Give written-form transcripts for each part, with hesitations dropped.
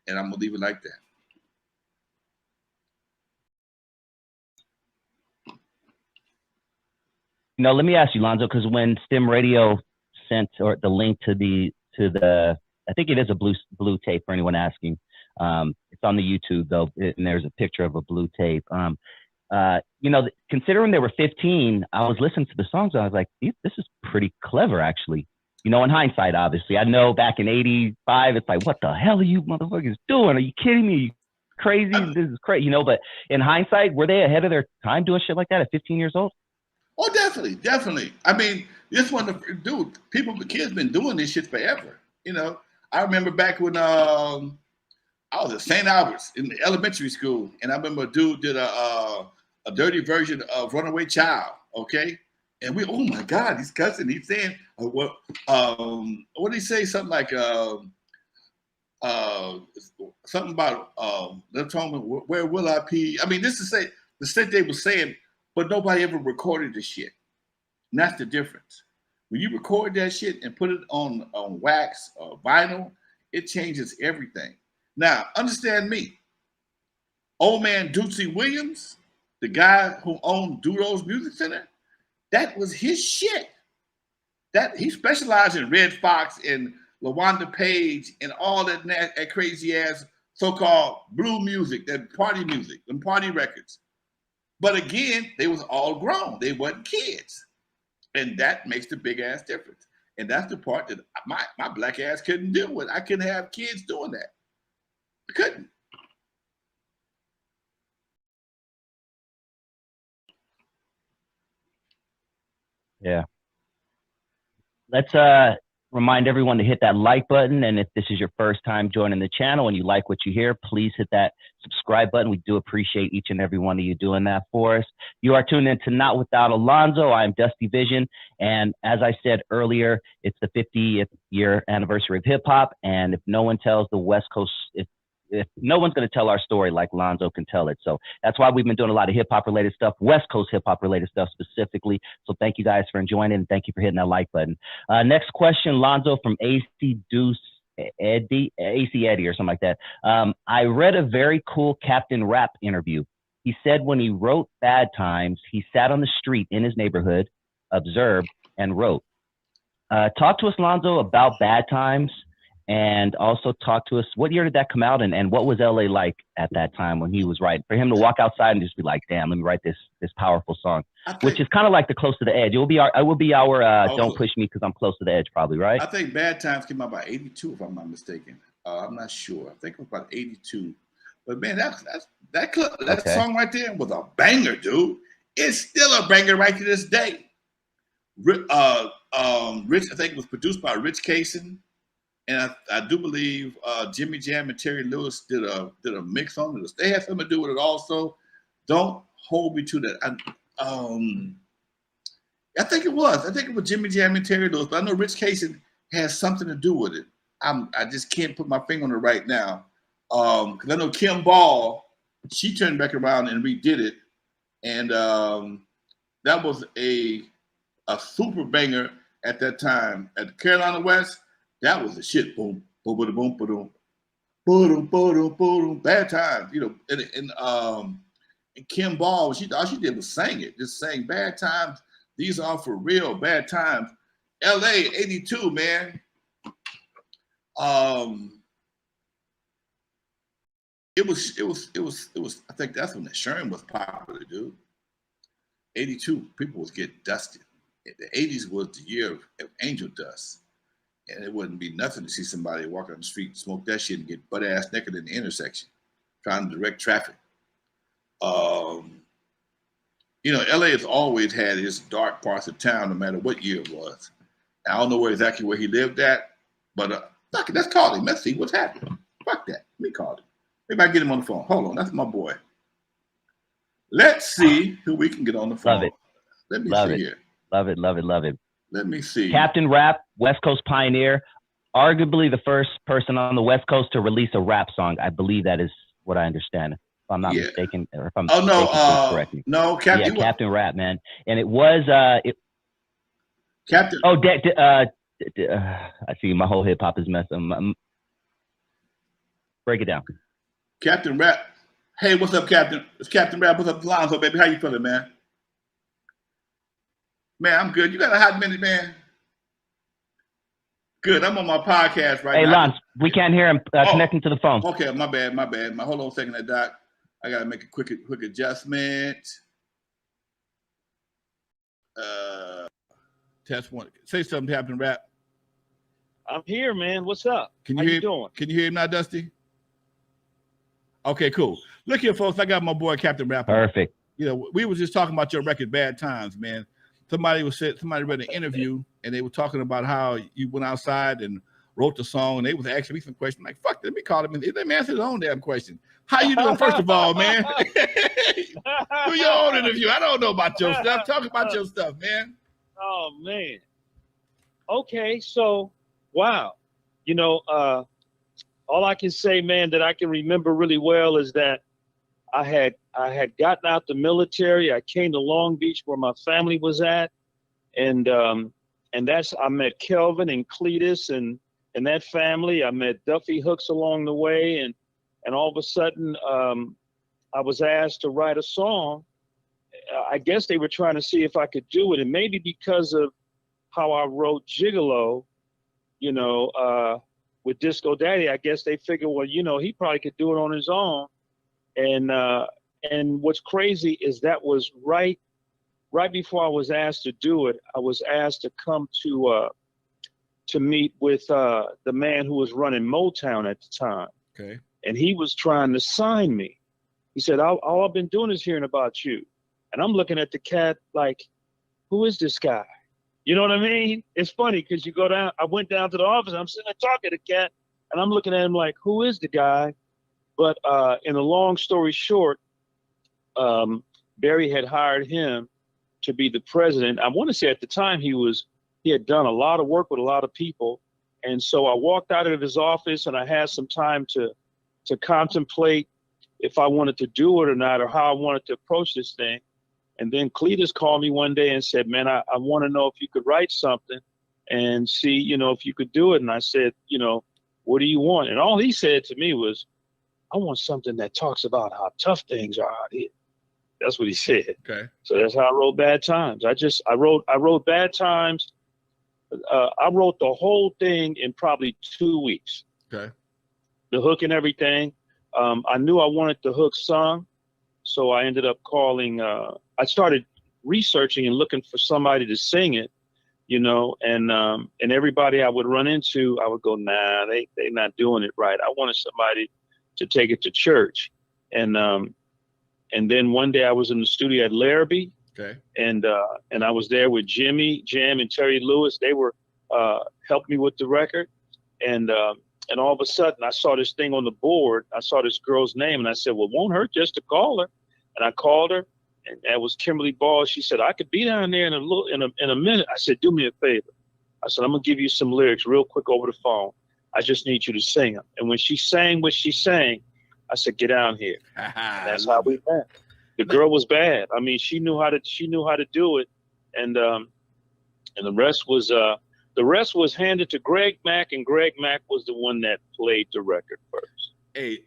And I'm gonna leave it like that. No, let me ask you, Lonzo, because when Stem Radio sent or the link to the I think it is a blue tape for anyone asking. It's on the YouTube though, and there's a picture of a blue tape. You know, considering they were 15, I was listening to the songs and I was like, this is pretty clever, actually. You know, in hindsight, obviously, I know back in '85, it's like, what the hell are you motherfuckers doing? Are you kidding me? Are you crazy? This is crazy, you know. But in hindsight, were they ahead of their time doing shit like that at 15 years old? Oh, definitely, definitely. I mean, this one, dude, the kids been doing this shit forever. You know, I remember back when I was at St. Albert's in elementary school, and I remember a dude did a dirty version of Runaway Child, okay? And we, oh my God, he's cussing. He's saying, what did he say? Something like, something about, they're talking about, where will I be? I mean, this is the shit they were saying, but nobody ever recorded the shit. And that's the difference. When you record that shit and put it on wax or vinyl, it changes everything. Now, understand me. Old man Dootsy Williams, the guy who owned Duro's Music Center, that was his shit. That he specialized in Red Fox and LaWanda Page and all that crazy ass so-called blue music, that party music, them party records. But again, they was all grown. They wasn't kids. And that makes the big ass difference. And that's the part that my black ass couldn't deal with. I couldn't have kids doing that. I couldn't. Yeah. Let's remind everyone to hit that like button. And if this is your first time joining the channel and you like what you hear, please hit that subscribe button. We do appreciate each and every one of you doing that for us. You are tuned into Not Without Alonzo. I'm Dusty Vision. And as I said earlier, it's the 50th year anniversary of hip hop. And if no one tells the West Coast, if no one's going to tell our story like Lonzo can tell it. So that's why we've been doing a lot of hip hop related stuff, West Coast hip hop related stuff specifically. So thank you guys for enjoying it. And thank you for hitting that like button. Next question, Lonzo from AC Eddie or something like that. I read a very cool Captain Rapp interview. He said when he wrote Bad Times, he sat on the street in his neighborhood, observed, and wrote. Talk to us, Lonzo, about Bad Times. And also talk to us, what year did that come out, and what was LA like at that time when he was writing? For him to walk outside and just be like, damn, let me write this powerful song, which is kind of like the Close to the Edge. It will be our Don't Push Me Because I'm Close to the Edge, probably, right? I think Bad Times came out by '82, if I'm not mistaken. I'm not sure. I think it was about '82. But man, that song right there was a banger, dude. It's still a banger right to this day. Rich, I think it was produced by Rich Kaysen. And I do believe Jimmy Jam and Terry Lewis did a mix on it. They had something to do with it also. Don't hold me to that. I think it was. I think it was Jimmy Jam and Terry Lewis. But I know Rich Kaysen has something to do with it. I just can't put my finger on it right now. Because I know Kim Ball, she turned back around and redid it. And that was a super banger at that time. At the Carolina West, that was the shit. Boom, boom, boom, boom, boom, boom, boom, boom. Bad Times, you know. And Kim Ball, all she did was sing it. Just sang Bad Times. These are for real. Bad Times. LA '82, man. It was. I think that's when the Sherm was popular, dude. '82, people was getting dusted. The '80s was the year of angel dust. And it wouldn't be nothing to see somebody walk on the street, smoke that shit, and get butt ass naked in the intersection, trying to direct traffic. You know, LA has always had its dark parts of town, no matter what year it was. I don't know exactly where he lived at, but fuck it, let's call him. Let's see what's happening. Fuck that. Let me call him. Maybe I get him on the phone. Hold on, that's my boy. Let's see who we can get on the phone. Love it. Let me see here. Love it, love it, love it. Let me see. Captain Rapp, West Coast pioneer, arguably the first person on the West Coast to release a rap song. I believe that is what I understand. If I'm not mistaken, or if I'm mistaken, please correct me. No, Captain. Yeah, Captain Rapp, man, and it was Captain. Oh, I see. My whole hip hop is messing. break it down. Captain Rapp. Hey, what's up, Captain? It's Captain Rapp. What's up, Lonzo, baby? How you feeling, man? Man, I'm good. You got a hot minute, man? Good. I'm on my podcast right now. Hey, Lance, we can't hear him connecting to the phone. Okay, my bad. Hold on a second, Doc. I got to make a quick adjustment. Test one. Say something, Captain Rapp. I'm here, man. What's up? How you doing? Can you hear him now, Dusty? Okay, cool. Look here, folks. I got my boy Captain Rapp. Perfect. You know, we were just talking about your record, Bad Times, man. Somebody read an interview and they were talking about how you went outside and wrote the song, and they was asking me some questions. Like, fuck, let me call him. Let me answer his own damn question. How you doing, first of all, man? Do your own interview. I don't know about your stuff. Talk about your stuff, man. Oh, man. Okay, so, wow. You know, all I can say, man, that I can remember really well is that I had gotten out the military. I came to Long Beach where my family was at. And I met Kelvin and Cletus and that family. I met Duffy Hooks along the way. And all of a sudden, I was asked to write a song. I guess they were trying to see if I could do it. And maybe because of how I wrote Gigolo, you know, with Disco Daddy, I guess they figured, well, you know, he probably could do it on his own. And what's crazy is that was right before I was asked to do it. I was asked to come to meet with the man who was running Motown at the time. Okay. And he was trying to sign me. He said, all I've been doing is hearing about you. And I'm looking at the cat like, who is this guy? You know what I mean? It's funny because you go down, I went down to the office, I'm sitting there talking to the cat, and I'm looking at him like, who is the guy? But in a long story short, Barry had hired him to be the president. I want to say at the time he had done a lot of work with a lot of people. And so I walked out of his office and I had some time to contemplate if I wanted to do it or not, or how I wanted to approach this thing. And then Cletus called me one day and said, man, I want to know if you could write something and see, you know, if you could do it. And I said, you know, what do you want? And all he said to me was, I want something that talks about how tough things are out here. That's what he said. Okay. So that's how I wrote Bad Times. I wrote Bad Times. I wrote the whole thing in probably 2 weeks. Okay. The hook and everything. I knew I wanted the hook sung. So I ended up calling, I started researching and looking for somebody to sing it, you know, and everybody I would run into, I would go, nah, they're not doing it right. I wanted somebody to take it to church. And then one day I was in the studio at Larrabee. Okay. And I was there with Jimmy, Jam, and Terry Lewis. They were helping me with the record. And all of a sudden I saw this thing on the board. I saw this girl's name and I said, well, it won't hurt just to call her. And I called her, and that was Kimberly Ball. She said, I could be down there in a minute. I said, do me a favor. I said, I'm gonna give you some lyrics real quick over the phone. I just need you to sing them. And when she sang what she sang, I said, get down here. And that's how we met. The girl was bad. I mean, she knew how to do it. And the rest was handed to Greg Mack, and Greg Mack was the one that played the record first. Hey,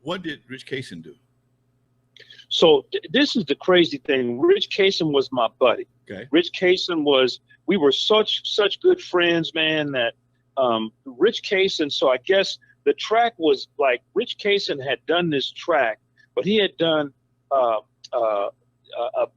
what did Rich Kaysen do? So this is the crazy thing. Rich Kaysen was my buddy. Okay. Rich Kaysen we were such good friends, man, that Rich Kaysen, so I guess the track was like, Rich Kaysen had done this track, but he had done a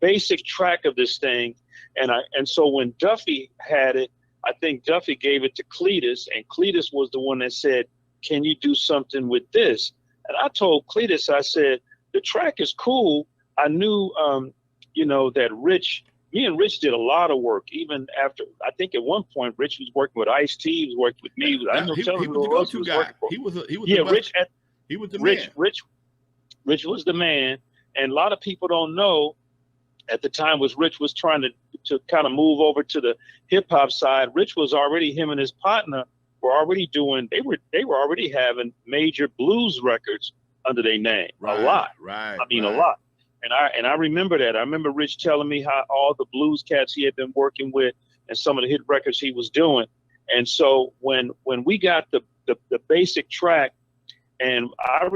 basic track of this thing. And so when Duffy had it, I think Duffy gave it to Cletus, and Cletus was the one that said, can you do something with this? And I told Cletus, I said, the track is cool. I knew, you know, that me and Rich did a lot of work, even after, I think at one point, Rich was working with Ice-T, he was working with me. I know he was the go-to guy. He was the man. Rich was the man. And a lot of people don't know at the time Rich was trying to kind of move over to the hip hop side. Rich was already, him and his partner were already doing, they were already having major blues records under their name. Right, a lot. Right. I mean, right. a lot. And I remember that. I remember Rich telling me how all the blues cats he had been working with and some of the hit records he was doing. And so when we got the the basic track. And I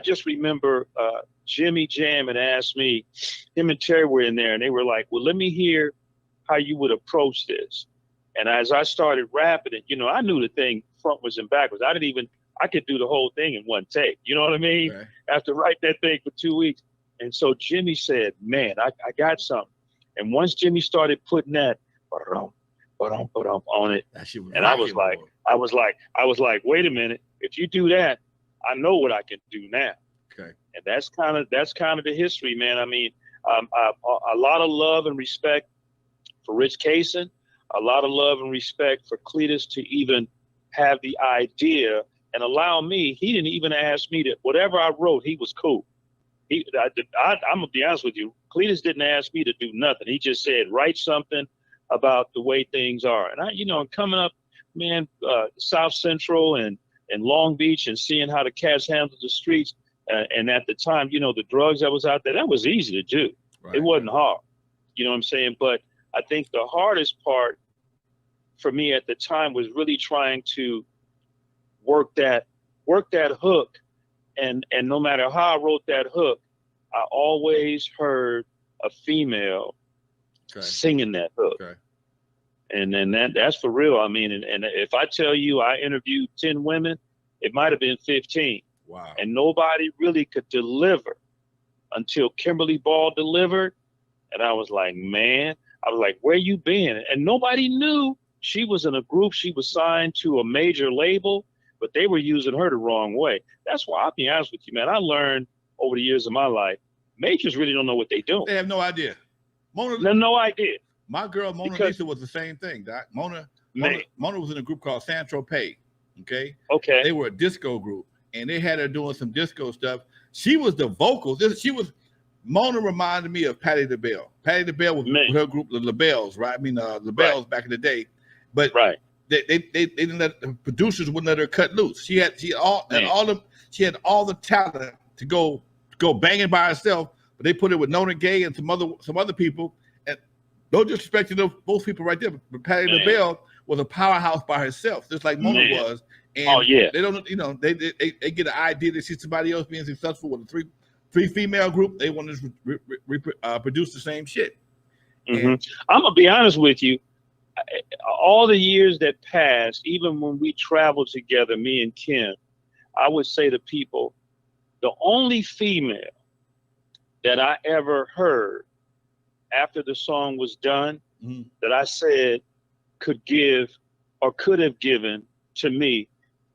just remember Jimmy Jam had asked me, him and Terry were in there, and they were like, well, let me hear how you would approach this. And as I started rapping it, I knew the thing frontwards and backwards. I could do the whole thing in one take. You know what I mean? Right. After write that thing for 2 weeks. And so Jimmy said, man, I got something. And once Jimmy started putting that on it, that shit was and I was like, wait a minute, if you do that, I know what I can do now. Okay. And that's kind of the history, man. I mean, a lot of love and respect for Rich Kaysen, a lot of love and respect for Cletus to even have the idea and allow me. He didn't even ask me to, whatever I wrote, he was cool. I'm gonna be honest with you. Cletus didn't ask me to do nothing. He just said, write something about the way things are. And I, coming up, man, South Central and Long Beach and seeing how the cats handled the streets. And at the time, the drugs that was out there, that was easy to do. Right. It wasn't hard. You know what I'm saying? But I think the hardest part for me at the time was really trying to work that hook. And no matter how I wrote that hook, I always heard a female singing that hook. Okay. And then that's for real. I mean, and if I tell you I interviewed 10 women, it might have been 15. Wow. And nobody really could deliver until Kimberly Ball delivered. And I was like, man, where you been? And nobody knew she was in a group. She was signed to a major label, but they were using her the wrong way. That's why, I'll be honest with you, man, I learned over the years of my life, majors really don't know what they do. They have no idea. No idea. My girl, Mona Lisa, was the same thing, Doc. Mona was in a group called San Tropez, okay? Okay. They were a disco group, and they had her doing some disco stuff. She was the vocals. Mona reminded me of Patti LaBelle. Patti LaBelle was with her group, the LaBelles, right? I mean, LaBelles back in the day. But they didn't let the producers wouldn't let her cut loose. She had all the talent to go banging by herself, but they put it with Nona Gay and some other people. And no disrespect to both people right there, but Patti LaBelle was a powerhouse by herself, just like Mona was. And they don't, they get an idea to see somebody else being successful with a three female group. They want to produce the same shit. Mm-hmm. I'm gonna be honest with you. All the years that passed, even when we traveled together, me and Kim, I would say to people, the only female that I ever heard after the song was done that I said could give or could have given to me,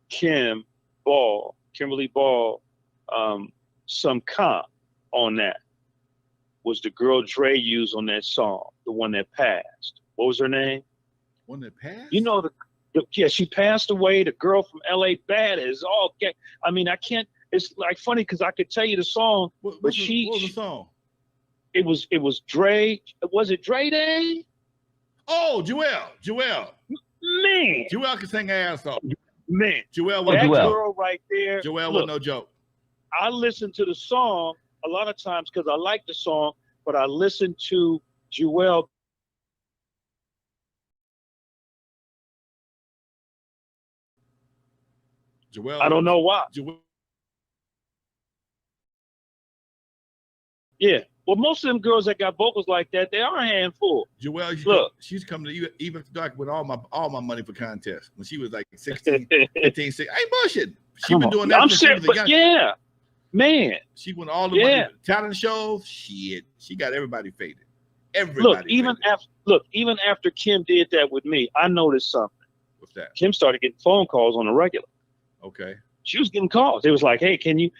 Kimberly Ball, some comp on that was the girl Dre used on that song, the one that passed. What was her name? One that passed? She passed away. The girl from LA, bad as all. I mean, I can't. It's like funny because I could tell you the song, what was the song? It was Dre. Was it Dre Day? Oh, Joelle. Man, Joelle can sing ass off. Man, Joelle was that girl right there. Joelle was no joke. I listened to the song a lot of times because I like the song, but I listened to Joelle. I don't know why. Yeah. Well, most of them girls that got vocals like that, they are a handful. Joelle, she's coming to you even dark with all my money for contests when she was like 16, 15, 16. I ain't bullshit. She been doing that. I'm serious, but yeah, man. She won all the money, talent shows. Shit, she got everybody faded. Everybody. Even after Kim did that with me, I noticed something. What's that? Kim started getting phone calls on a regular. Okay. She was getting calls. It was like, hey, can you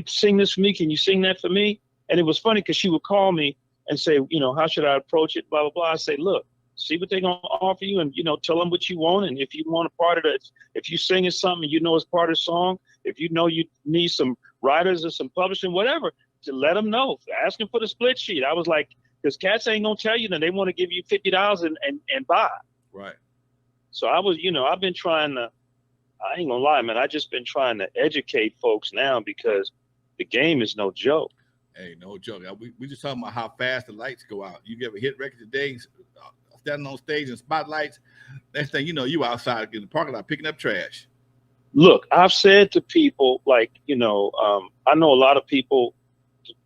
sing this for me? Can you sing that for me? And it was funny because she would call me and say, how should I approach it? Blah, blah, blah. I say, look, see what they're going to offer you and, tell them what you want. And if you want a part of it, if you sing it something, it's part of the song, if you need some writers or some publishing, whatever, to let them know. Ask them for the split sheet. I was like, because cats ain't going to tell you that they want to give you $50 and buy. Right. So I was, I've been trying to, I ain't gonna lie, man. I just been trying to educate folks now because the game is no joke. Hey, no joke. We just talking about how fast the lights go out. You get a hit record today, standing on stage in spotlights. Next thing you know, you outside in the parking lot picking up trash. Look, I've said to people like, I know a lot of people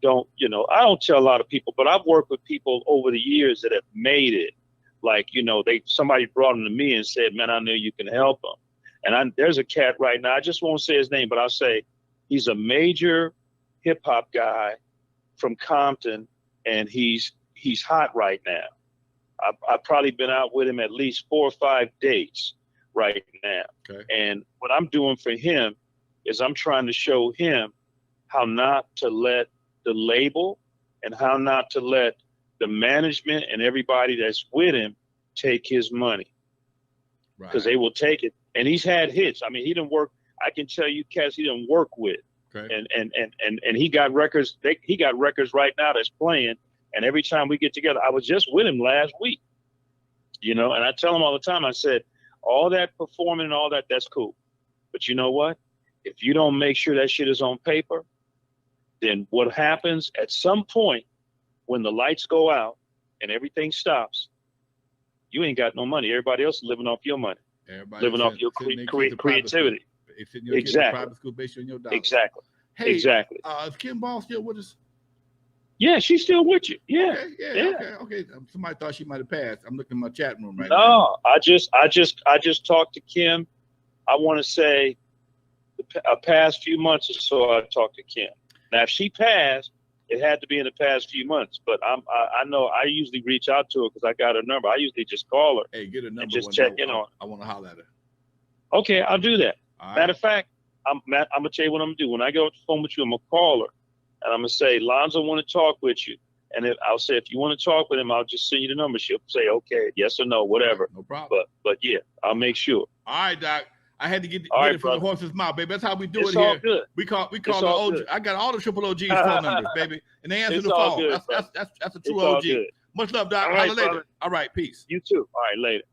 don't, I don't tell a lot of people, but I've worked with people over the years that have made it. Like, somebody brought them to me and said, man, I know you can help them. And there's a cat right now, I just won't say his name, but I'll say he's a major hip hop guy from Compton, and he's hot right now. I've probably been out with him at least 4 or 5 dates right now. Okay. And what I'm doing for him is I'm trying to show him how not to let the label and how not to let the management and everybody that's with him take his money. Because they will take it. And he's had hits. I mean, he didn't work. I can tell you cats he didn't work with. Okay. And he got records. He got records right now that's playing. And every time we get together, I was just with him last week, and I tell him all the time, I said, all that performing and all that, that's cool. But you know what? If you don't make sure that shit is on paper, then what happens at some point when the lights go out and everything stops, you ain't got no money. Everybody else is living off your money, living off your creativity. Exactly. Private school based on your dollars. Exactly. Hey, exactly. Is Kim Ball still with us? Yeah, she's still with you. Yeah. Okay. Somebody thought she might have passed. I'm looking in my chat room right now. No, I just talked to Kim. I want to say the past few months or so I talked to Kim. Now, if she passed, it had to be in the past few months. But I know I usually reach out to her because I got her number. I usually just call her. Hey, get a number and just check in on her. I want to holler at her. Okay, I'll do that. Right. Matter of fact, I'm gonna tell you what I'm gonna do. When I get off the phone with you, I'm gonna call her. And I'm gonna say, Lonzo want to talk with you. And I'll say, if you want to talk with him, I'll just send you the number. She'll say, okay, yes or no, whatever. No problem. But yeah, I'll make sure. All right, Doc. I had to get it from the horse's mouth, baby. That's how we do it here. All good. We call the OG. Good. I got all the triple OG's phone numbers, baby, and they answer the phone. Good, that's a true it's OG. Much love, Doc. All right, Holler later. brother. All right, peace. You too. All right, later.